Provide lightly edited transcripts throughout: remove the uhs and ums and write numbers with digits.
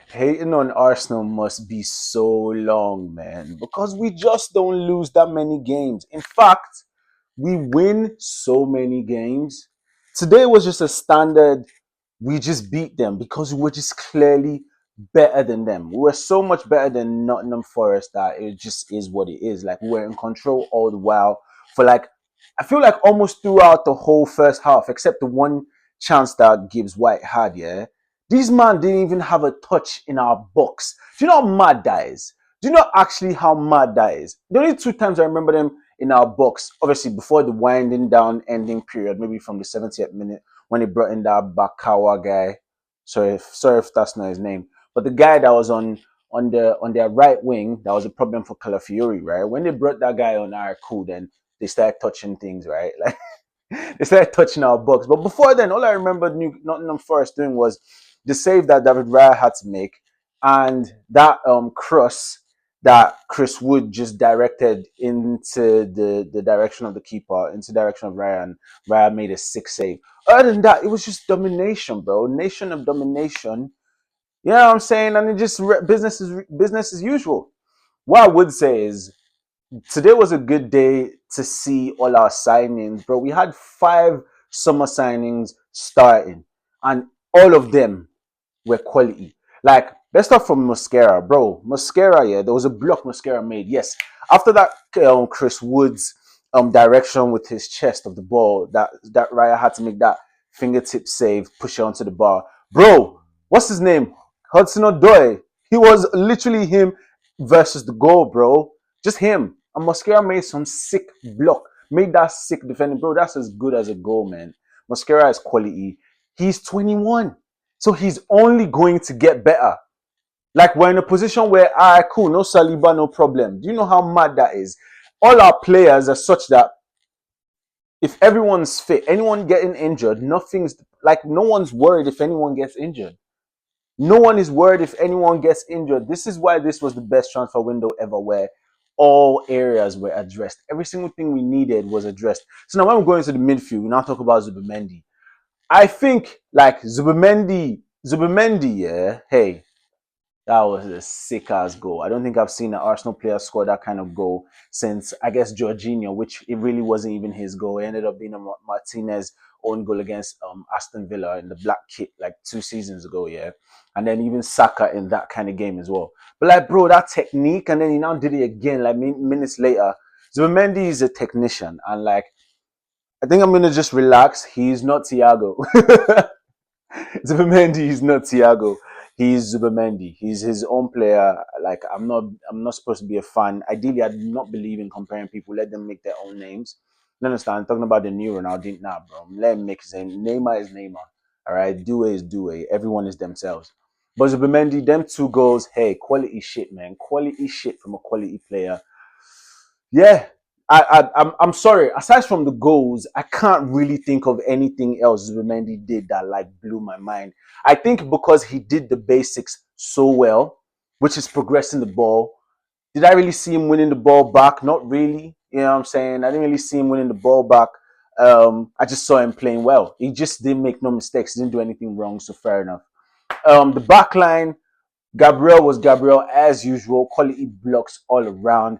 Hating on Arsenal must be so long, man, because we just don't lose that many games. In fact, we win so many games. Today was just a standard. We just beat them because we were just clearly better than them. We were so much better than Nottingham Forest that it just is what it is. Like we were in control all the while for like I feel like almost throughout the whole first half, except the one chance that Gibbs White had. Yeah, these man didn't even have a touch in our box. Do you know how mad that is? Do you know actually how mad that is? The only two times I remember them in our box, obviously before the winding down ending period, maybe from the 70th minute when he brought in that Bakawa guy. Sorry if that's not his name, but the guy that was on their right wing that was a problem for Calafiori, right? When they brought that guy on, our cool, then they started touching things, right? Like they started touching our box. But before then, all I remember Nottingham Forest doing was the save that David Raya had to make and that cross that Chris Wood just directed into the direction of the keeper, into the direction of Raya, and Raya made a sick save. Other than that, it was just domination, bro. Nation of domination. You know what I'm saying? And it just business as usual. What I would say is today was a good day to see all our signings, bro. We had 5 summer signings starting, and all of them were quality. Like, let's start from Mosquera, bro. Mosquera, yeah, there was a block Mosquera made. Yes, after that, Chris Woods direction with his chest of the ball, that Raya had to make that fingertip save, push it onto the bar, bro. What's his name? Hudson Odoi. He was literally him versus the goal, bro. Just him. And Mosquera made some sick block. Made that sick defending, bro. That's as good as a goal, man. Mosquera is quality. He's 21. So he's only going to get better. Like we're in a position where, all right, cool, no Saliba, no problem. Do you know how mad that is? All our players are such that if everyone's fit, anyone getting injured, nothing's like no one's worried if anyone gets injured. No one is worried if anyone gets injured. This is why this was the best transfer window ever, where all areas were addressed. Every single thing we needed was addressed. So now when we go into the midfield, we now talk about Zubimendi. I think like Zubimendi, yeah, hey, that was a sick ass goal. I don't think I've seen an Arsenal player score that kind of goal since I guess Jorginho, which it really wasn't even his goal. It ended up being a Martinez own goal against Aston Villa in the black kit like 2 seasons ago, yeah. And then even Saka in that kind of game as well. But like, bro, that technique, and then he now did it again like minutes later. Zubimendi is a technician, and like I think I'm gonna just relax. He's not Thiago. Zubimendi is not Thiago. He's Zubimendi. He's his own player. Like I'm not supposed to be a fan. Ideally, I do not believe in comparing people. Let them make their own names. You understand? I'm talking about the new Ronaldo. Nah, bro. Let him make his name. Neymar is Neymar. All right. Due is Due. Everyone is themselves. But Zubimendi, them 2 goals, hey, quality shit, man. Quality shit from a quality player. Yeah, I'm sorry. Aside from the goals, I can't really think of anything else Zubimendi did that like blew my mind. I think because he did the basics so well, which is progressing the ball. Did I really see him winning the ball back? Not really. You know what I'm saying? I didn't really see him winning the ball back. I just saw him playing well. He just didn't make no mistakes. He didn't do anything wrong. So fair enough. The back line, Gabriel was Gabriel as usual. Quality blocks all around.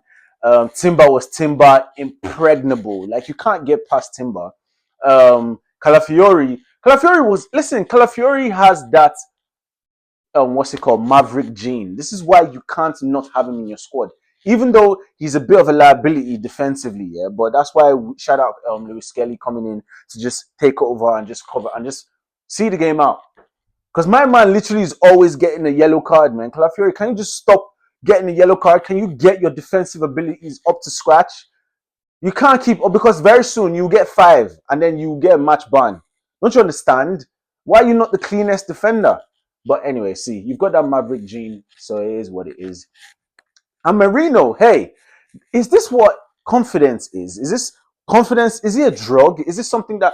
Timber was Timber, impregnable. Like you can't get past Timber. Calafiori was listen. Calafiori has that what's it called, Maverick gene. This is why you can't not have him in your squad. Even though he's a bit of a liability defensively, yeah. But that's why shout out Lewis Skelly coming in to just take over and just cover and just see the game out. Because my man literally is always getting a yellow card, man. Calafiori, can you just stop getting a yellow card? Can you get your defensive abilities up to scratch? You can't keep up because very soon you get 5 and then you get a match ban. Don't you understand? Why are you not the cleanest defender? But anyway, see, you've got that Maverick gene, so it is what it is. And Marino, hey, is this what confidence is? Is this confidence? Is it a drug? Is this something that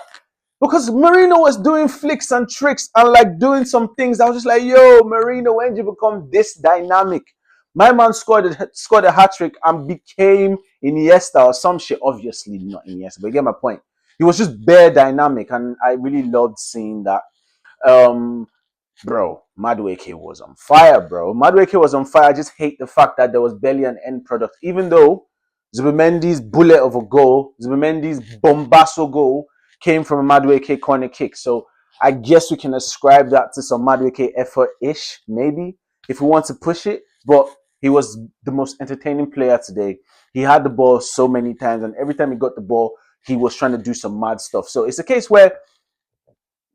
because Marino was doing flicks and tricks and like doing some things. I was just like, yo, Marino, when did you become this dynamic? My man scored a hat trick and became Iniesta or some shit. Obviously not Iniesta, but you get my point. He was just bare dynamic, and I really loved seeing that. Um, bro, Madueke was on fire, bro. Madueke was on fire. I just hate the fact that there was barely an end product, even though Zubimendi's bullet of a goal, Zubimendi's bombasso goal, came from a Madueke corner kick. So I guess we can ascribe that to some Madueke effort-ish, maybe, if we want to push it. But he was the most entertaining player today. He had the ball so many times, and every time he got the ball, he was trying to do some mad stuff. So it's a case where,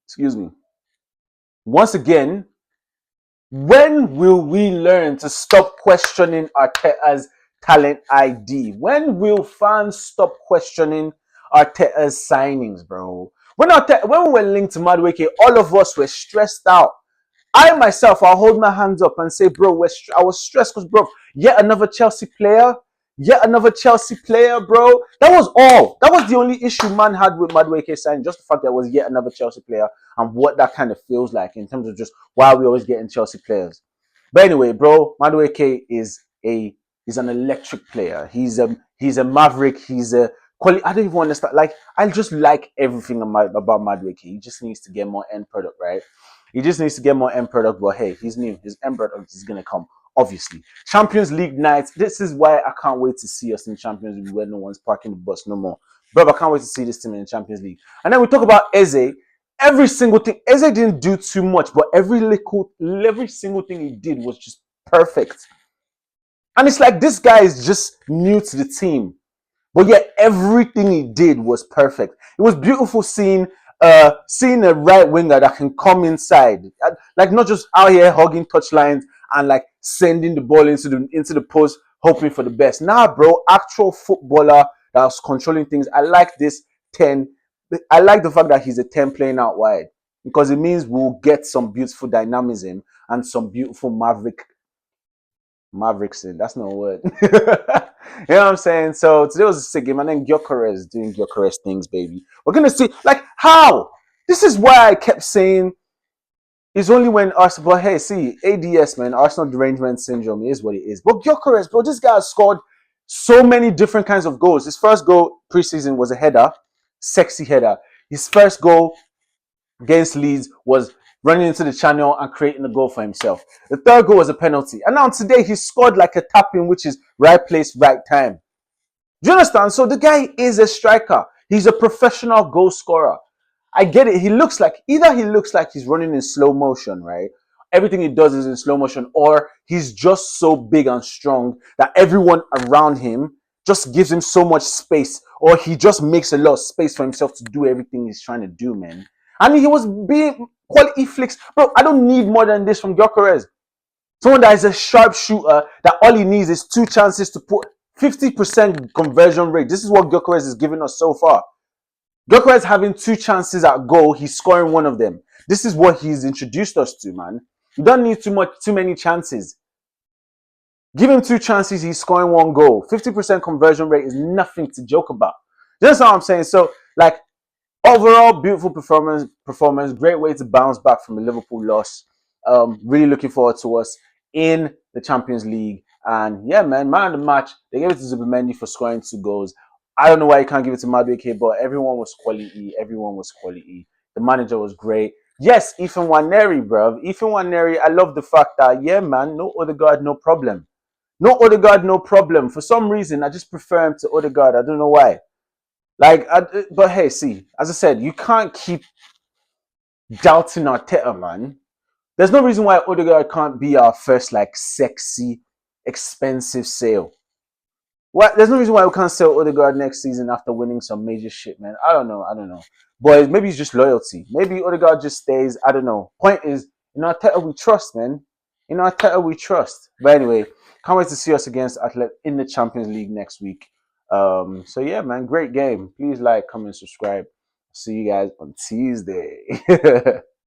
excuse me, once again, when will we learn to stop questioning Arteta's talent ID? When will fans stop questioning Arteta's signings, bro? When we were linked to Madueke, all of us were stressed out. I myself, I'll hold my hands up and say, bro, I was stressed because, bro, yet another Chelsea player, bro. That was all. That was the only issue man had with Madueke signing, just the fact that it was yet another Chelsea player and what that kind of feels like in terms of just why we always getting Chelsea players. But anyway, bro, Madueke is an electric player. He's a maverick. He's a quality. I don't even understand. Like I just like everything about Madueke. He just needs to get more end product, right? He just needs to get more end product. But hey, he's new. His end product is gonna come. Obviously, Champions League nights. This is why I can't wait to see us in Champions League where no one's parking the bus no more. Bro, I can't wait to see this team in the Champions League. And then we talk about Eze. Every single thing. Eze didn't do too much, but every single thing he did was just perfect. And it's like this guy is just new to the team. But yet everything he did was perfect. It was beautiful seeing a right winger that can come inside, like not just out here hugging touchlines and like sending the ball into the post, hoping for the best. Nah, bro, actual footballer that was controlling things. I like this 10. I like the fact that he's a 10 playing out wide because it means we'll get some beautiful dynamism and some beautiful Maverickson. That's not a word. You know what I'm saying? So today was a sick game, and then Gyokeres doing Gyokeres things, baby. We're gonna see, like, how. This is why I kept saying it's only when Arsenal. But hey, see, ADS, man, Arsenal derangement syndrome is what it is. But Gyokeres, bro, this guy has scored so many different kinds of goals. His first goal preseason was a header, sexy header. His first goal against Leeds was running into the channel and creating a goal for himself. The third goal was a penalty. And now today he scored like a tap-in, which is right place, right time. Do you understand? So the guy is a striker. He's a professional goal scorer. I get it. He looks like he's running in slow motion, right? Everything he does is in slow motion, or he's just so big and strong that everyone around him just gives him so much space, or he just makes a lot of space for himself to do everything he's trying to do, man. And he was being quality flicks. Bro, I don't need more than this from Gyokeres. Someone that is a sharp shooter, that all he needs is 2 chances to put 50% conversion rate. This is what Gyokeres is giving us so far. Gyokeres having 2 chances at goal, he's scoring one of them. This is what he's introduced us to, man. You don't need too many chances. Give him 2 chances, he's scoring one goal. 50% conversion rate is nothing to joke about. That's what I'm saying. So, like, overall, beautiful performance. Great way to bounce back from a Liverpool loss. Really looking forward to us in the Champions League. And yeah, man of the match. They gave it to Zubimendi for scoring 2 goals. I don't know why you can't give it to Madueke, but everyone was quality. Everyone was quality. The manager was great. Yes, Ethan Waneri, bro. Ethan Waneri, I love the fact that, yeah, man, no Odegaard, no problem. No Odegaard, no problem. For some reason, I just prefer him to Odegaard. I don't know why. But hey, see, as I said, you can't keep doubting Arteta, man. There's no reason why Odegaard can't be our first, like, sexy, expensive sale. What? There's no reason why we can't sell Odegaard next season after winning some major shit, man. I don't know. But maybe it's just loyalty. Maybe Odegaard just stays. I don't know. Point is, in Arteta we trust, man. In Arteta we trust. But anyway, can't wait to see us against Athletic in the Champions League next week. So yeah, man, great game. Please like, comment, subscribe. See you guys on Tuesday.